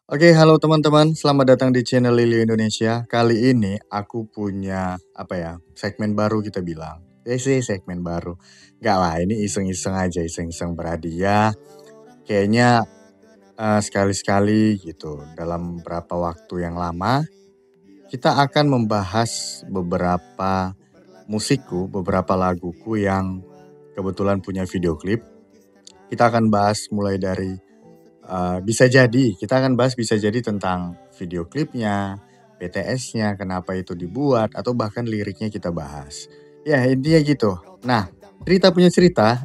Oke, halo teman-teman, selamat datang di channel Lili Indonesia. Kali ini aku punya, segmen baru kita bilang. Sih segmen baru. Nggak lah, ini iseng-iseng aja, iseng-iseng berhadiah. Kayaknya sekali-sekali gitu, dalam beberapa waktu yang lama, kita akan membahas beberapa musikku, beberapa laguku yang kebetulan punya video klip. Kita akan bahas mulai dari bisa jadi, kita akan bahas bisa jadi tentang video klipnya, BTS-nya, kenapa itu dibuat, atau bahkan liriknya kita bahas. Ya, intinya gitu. Nah, cerita punya cerita,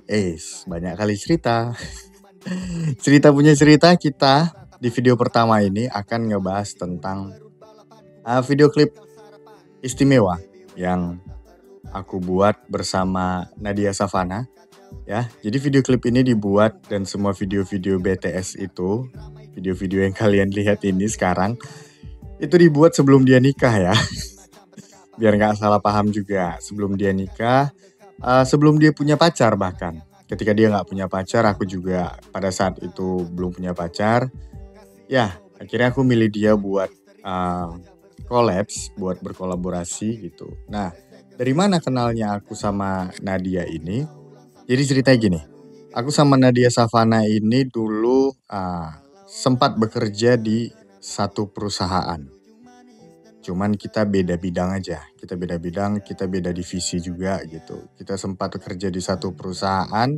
banyak kali cerita. Cerita punya cerita, kita di video pertama ini akan ngebahas tentang video klip istimewa yang aku buat bersama Nadia Savana. Ya, jadi video klip ini dibuat dan semua video-video BTS itu, video-video yang kalian lihat ini sekarang, itu dibuat sebelum dia nikah ya. Biar nggak salah paham juga, sebelum dia nikah, sebelum dia punya pacar bahkan. Ketika dia nggak punya pacar, aku juga pada saat itu belum punya pacar. Ya, akhirnya aku milih dia buat eee, collabs, buat berkolaborasi gitu. Nah, dari mana kenalnya aku sama Nadia ini? Jadi ceritanya gini, aku sama Nadia Savana ini dulu, sempat bekerja di satu perusahaan. Cuman kita beda bidang aja, kita beda bidang, kita beda divisi juga gitu. Kita sempat bekerja di satu perusahaan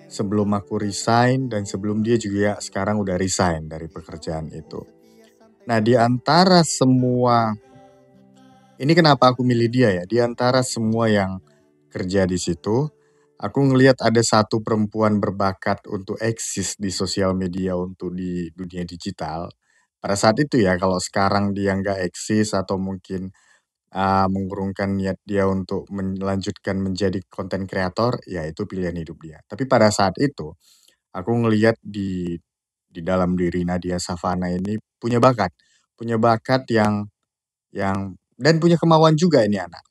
sebelum aku resign dan sebelum dia juga sekarang udah resign dari pekerjaan itu. Nah, di antara semua ini kenapa aku milih dia ya, di antara semua yang kerja di situ, aku ngelihat ada satu perempuan berbakat untuk eksis di sosial media untuk di dunia digital. Pada saat itu ya, kalau sekarang dia nggak eksis atau mungkin, mengurungkan niat dia untuk melanjutkan menjadi konten kreator, ya itu pilihan hidup dia. Tapi pada saat itu, aku ngelihat di dalam diri Nadia Savana ini punya bakat yang dan punya kemauan juga ini anak.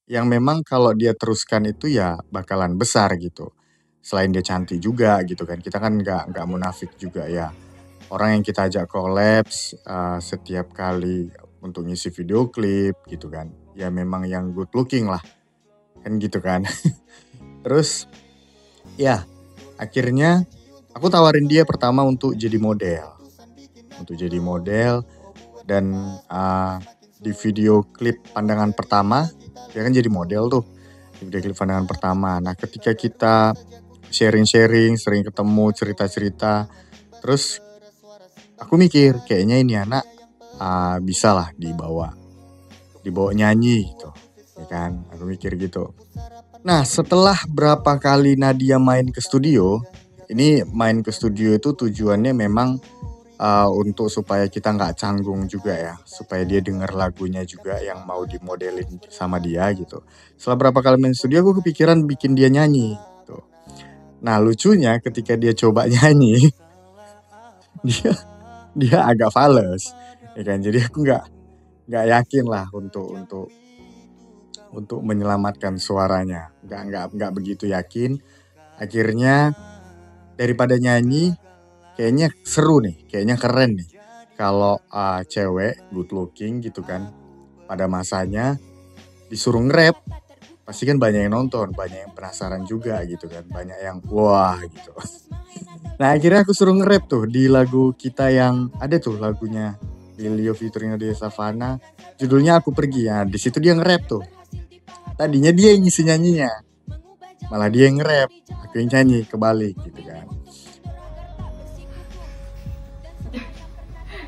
Yang memang kalau dia teruskan itu ya bakalan besar gitu. Selain dia cantik juga gitu kan, kita kan nggak munafik juga ya. Orang yang kita ajak collabs, setiap kali untuk ngisi video klip gitu kan, ya memang yang good looking lah, kan gitu kan. Terus ya akhirnya aku tawarin dia pertama untuk jadi model dan, di video klip pandangan pertama, dia kan jadi model tuh, di video klip pandangan pertama. Nah, ketika kita sharing-sharing, sering ketemu, cerita-cerita, terus aku mikir, kayaknya ini anak, bisalah dibawa dibawa nyanyi gitu, ya kan, aku mikir gitu. Nah, setelah berapa kali Nadia main ke studio, ini main ke studio itu tujuannya memang untuk supaya kita nggak canggung juga ya, supaya dia denger lagunya juga yang mau dimodelin sama dia gitu. Setelah berapa kali main studio aku kepikiran bikin dia nyanyi, tuh. Nah lucunya ketika dia coba nyanyi, dia dia agak fales, ya kan. Jadi aku nggak yakin lah untuk menyelamatkan suaranya, nggak begitu yakin. Akhirnya daripada nyanyi, kayaknya seru nih, kayaknya keren nih kalau, cewek good looking gitu kan, pada masanya disuruh nge-rap, pasti kan banyak yang nonton, banyak yang penasaran juga gitu kan, banyak yang, "Wah!" gitu. Nah, akhirnya aku suruh nge-rap tuh di lagu kita yang ada tuh lagunya Lilio featuring Nadia Savana, judulnya Aku Pergi, ya di situ dia nge-rap tuh. Tadinya dia yang ngisi nyanyinya, malah dia yang nge-rap, aku yang nyanyi, kebalik gitu kan.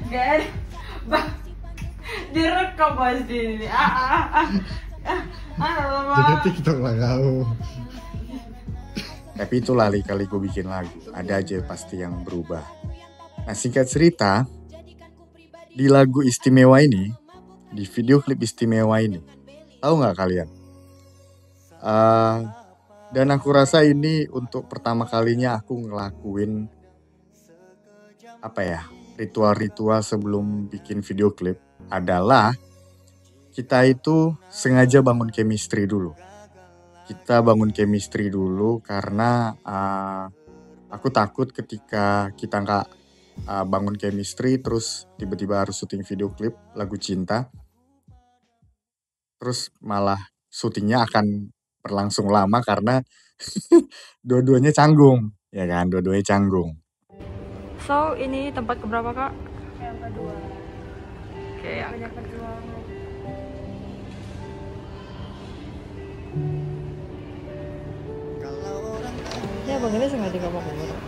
Gak ada. Bang, direkam pasti ini. Jadi TikTok lah kau. Tapi itulah kali gue bikin lagu, ada aja pasti yang berubah. Nah, singkat cerita, di lagu istimewa ini, di video klip istimewa ini, tahu nggak kalian? Eh, dan aku rasa ini untuk pertama kalinya aku ngelakuin ritual-ritual sebelum bikin video klip adalah kita itu sengaja bangun chemistry dulu. Kita bangun chemistry dulu karena aku takut ketika kita nggak bangun chemistry, terus tiba-tiba harus syuting video klip lagu cinta. Terus malah syutingnya akan berlangsung lama karena dua-duanya canggung, ya kan? Dua-duanya canggung. So, ini tempat keberapa, Kak? Yang kedua. Oke, ya. Banyak perjuangan. Ya, Bang, ini sengaja gak mau keluar.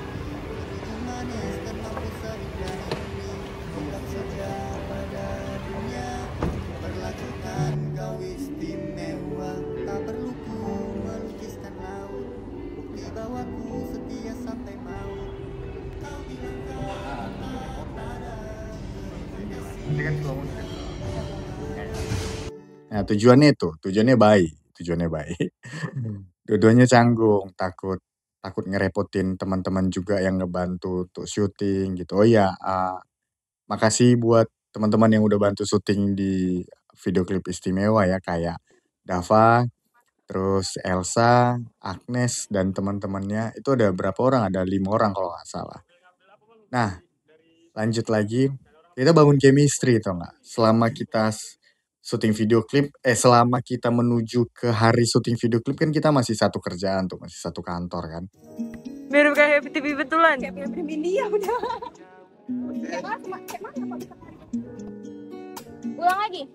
Nah, tujuannya baik, Dua-duanya canggung, takut ngerepotin teman-teman juga yang ngebantu untuk syuting gitu. Oh iya, makasih buat teman-teman yang udah bantu syuting di video klip istimewa ya, kayak Dava, terus Elsa, Agnes, dan teman-temannya. Itu ada berapa orang? Ada 5 orang kalau nggak salah. Nah, lanjut lagi, kita bangun chemistry tau nggak? Selama kita syuting video klip, selama kita menuju ke hari syuting video klip kan kita masih satu kerjaan tuh, masih satu kantor kan. Mirip kayak Happy TV betulan. Kayak film-film India udah. Ulang lagi.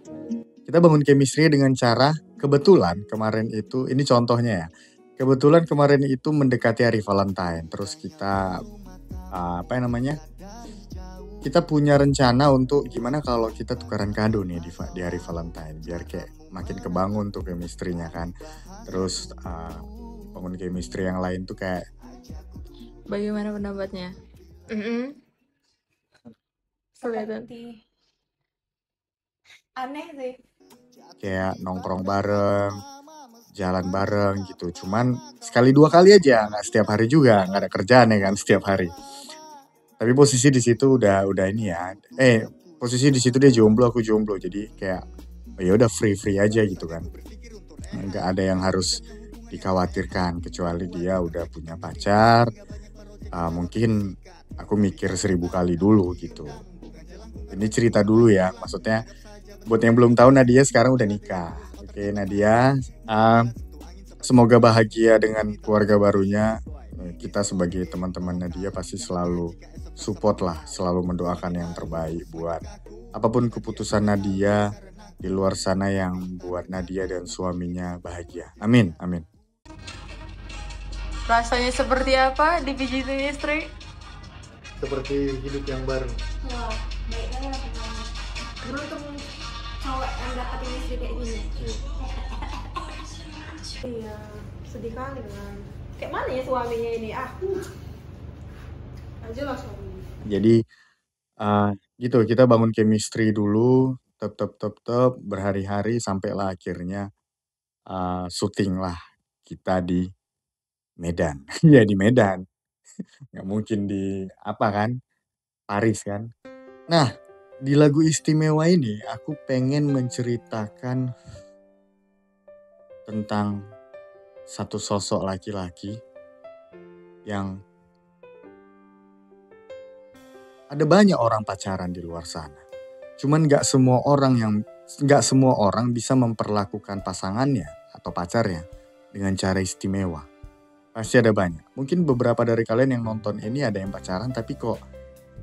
Kita bangun chemistry dengan cara, kebetulan kemarin itu, ini contohnya ya, kebetulan kemarin itu mendekati hari Valentine, terus kita, kita punya rencana untuk gimana kalau kita tukaran kado nih di hari Valentine, biar kayak makin kebangun tuh chemistry-nya kan. Terus bangun chemistry yang lain tuh kayak, Bagaimana pendapatnya? Kelihatan. Aneh sih. kayak nongkrong bareng, jalan bareng gitu. Cuman sekali 2 kali aja, nggak setiap hari juga, nggak ada kerjaan ya kan setiap hari. Tapi posisi di situ udah ini ya. Posisi di situ dia jomblo, aku jomblo. Jadi kayak ya udah free aja gitu kan. Nggak ada yang harus dikhawatirkan kecuali dia udah punya pacar. Mungkin aku mikir 1000 kali dulu gitu. Ini cerita dulu ya, maksudnya buat yang belum tahu, Nadia sekarang udah nikah. Oke, Nadia, semoga bahagia dengan keluarga barunya. Kita sebagai teman-teman Nadia pasti selalu support lah, selalu mendoakan yang terbaik buat apapun keputusan Nadia di luar sana yang buat Nadia dan suaminya bahagia. Amin, amin. Rasanya seperti apa di PG Chemistry? Seperti hidup yang baru. Wah, baiknya lah banget. Beruntung cowok yang dapetin istri kayak gini. Iya, sedih kali kan. Kayak mana ya suaminya ini? Aja lah suaminya. Jadi gitu, kita bangun chemistry dulu, tetap berhari-hari sampailah akhirnya syuting lah kita di Medan. Ya di Medan, nggak mungkin di Paris kan. Nah, di lagu istimewa ini aku pengen menceritakan tentang satu sosok laki-laki yang ada banyak orang pacaran di luar sana. Cuman nggak semua orang bisa memperlakukan pasangannya atau pacarnya dengan cara istimewa. Pasti ada banyak. Mungkin beberapa dari kalian yang nonton ini ada yang pacaran, tapi kok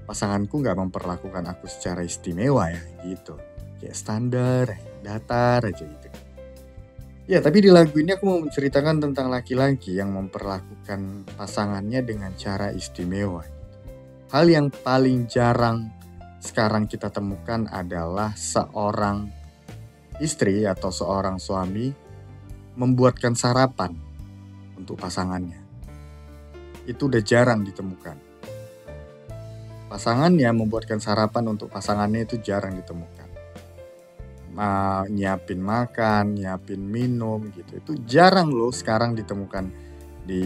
pasanganku nggak memperlakukan aku secara istimewa ya gitu. Kayak standar, datar aja gitu. Ya, tapi di lagu ini aku mau menceritakan tentang laki-laki yang memperlakukan pasangannya dengan cara istimewa. Hal yang paling jarang sekarang kita temukan adalah seorang istri atau seorang suami membuatkan sarapan untuk pasangannya. Itu udah jarang ditemukan. Pasangannya membuatkan sarapan untuk pasangannya itu jarang ditemukan. Nyiapin makan, nyiapin minum gitu. Itu jarang loh sekarang ditemukan di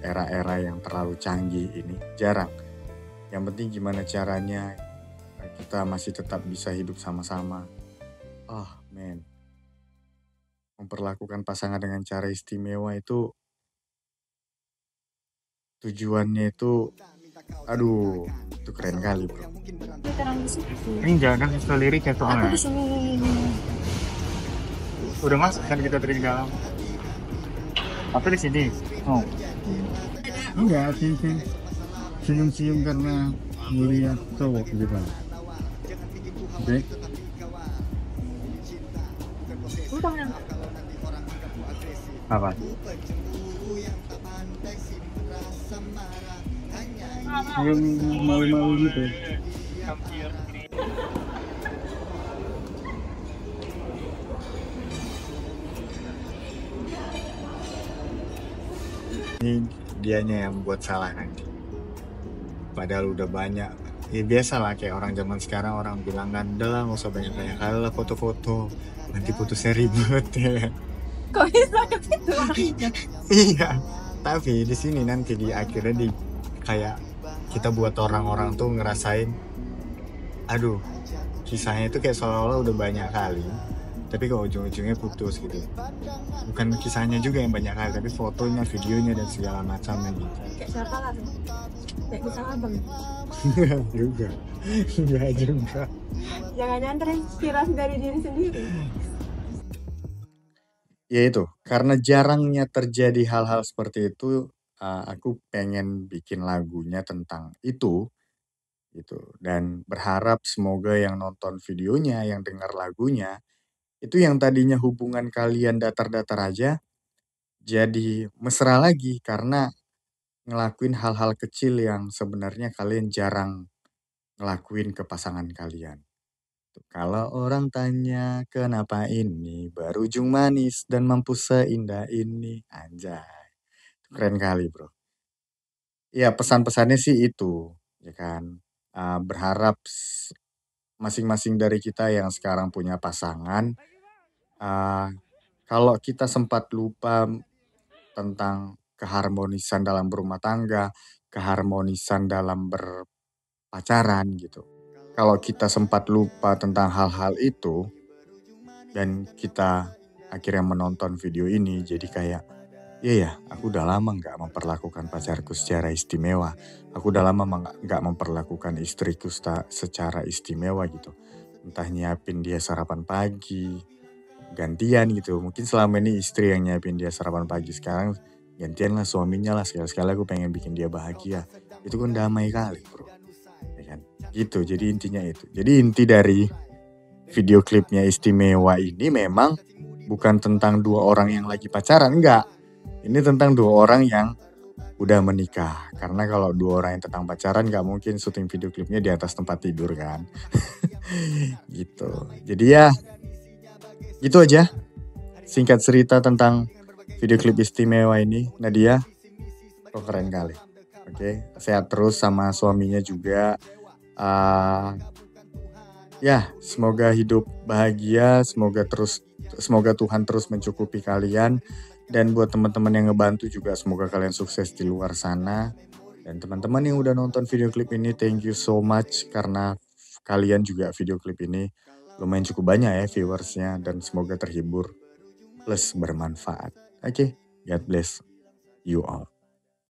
era-era yang terlalu canggih ini. Jarang. Yang penting gimana caranya kita masih tetap bisa hidup sama-sama. Men. Memperlakukan pasangan dengan cara istimewa itu tujuannya itu Aduh, itu keren kali bro. Dia terang di situ. Ini jangan kasih lirik ya Aku soalnya. di sini. Udah masuk kan kita dari dalam. Atau di sini? Oh. Enggak, senyum-senyum karena melihat cowok gitu. Oke. Bukan yang Apa? Yang malu-malu gitu. Ini dianya yang buat salah nanti. Padahal udah banyak. Ya biasa lah kayak orang zaman sekarang orang bilang kan, udah lah nggak usah banyak-banyak kali lah foto-foto. Nanti putusnya ribet ya. kok bisa ke situ orangnya? Iya. Tapi di sini nanti di akhirnya di kayak kita buat orang-orang tuh ngerasain, aduh, kisahnya itu kayak seolah-olah udah banyak kali. Tapi kok ujung-ujungnya putus gitu. Bukan kisahnya juga yang banyak kali, tapi fotonya, videonya dan segala macamnya gitu. Kayak siapa lah? Kayak bisa abang. Juga. Enggak juga. Jangan-jangan terinspirasi dari diri sendiri. Ya itu, karena jarangnya terjadi hal-hal seperti itu, aku pengen bikin lagunya tentang itu, gitu. Dan berharap semoga yang nonton videonya, yang dengar lagunya, itu yang tadinya hubungan kalian datar-datar aja, jadi mesra lagi karena ngelakuin hal-hal kecil yang sebenarnya kalian jarang ngelakuin ke pasangan kalian. Kalau orang tanya kenapa ini berujung manis dan mampu seindah ini, anjay. Keren kali bro. Iya pesan-pesannya sih itu, ya kan. Berharap masing-masing dari kita yang sekarang punya pasangan, uh, kalau kita sempat lupa tentang keharmonisan dalam berumah tangga, keharmonisan dalam berpacaran gitu. Kalau kita sempat lupa tentang hal-hal itu, dan kita akhirnya menonton video ini, jadi kayak, iya ya, aku udah lama nggak memperlakukan pacarku secara istimewa. Aku udah lama nggak memperlakukan istriku secara istimewa gitu. Entah nyiapin dia sarapan pagi, gantian gitu. Mungkin selama ini istri yang nyiapin dia sarapan pagi, sekarang gantian lah suaminya lah. Sekali-sekali aku pengen bikin dia bahagia. Itu kan damai kali bro. Ya kan? Gitu, jadi intinya itu. Jadi inti dari video klipnya Istimewa ini memang bukan tentang dua orang yang lagi pacaran, enggak. Ini tentang dua orang yang udah menikah. Karena kalau dua orang yang tentang pacaran nggak mungkin syuting video klipnya di atas tempat tidur kan. Gitu. Jadi ya gitu aja. Singkat cerita tentang video klip Istimewa ini. Nadia, kok keren kali. Oke, sehat terus sama suaminya juga. Ya, semoga hidup bahagia, semoga Tuhan terus mencukupi kalian. Dan buat teman-teman yang ngebantu juga semoga kalian sukses di luar sana. Dan teman-teman yang udah nonton video klip ini, thank you so much karena kalian juga video klip ini lumayan cukup banyak ya viewersnya dan semoga terhibur plus bermanfaat. Oke, God bless you all.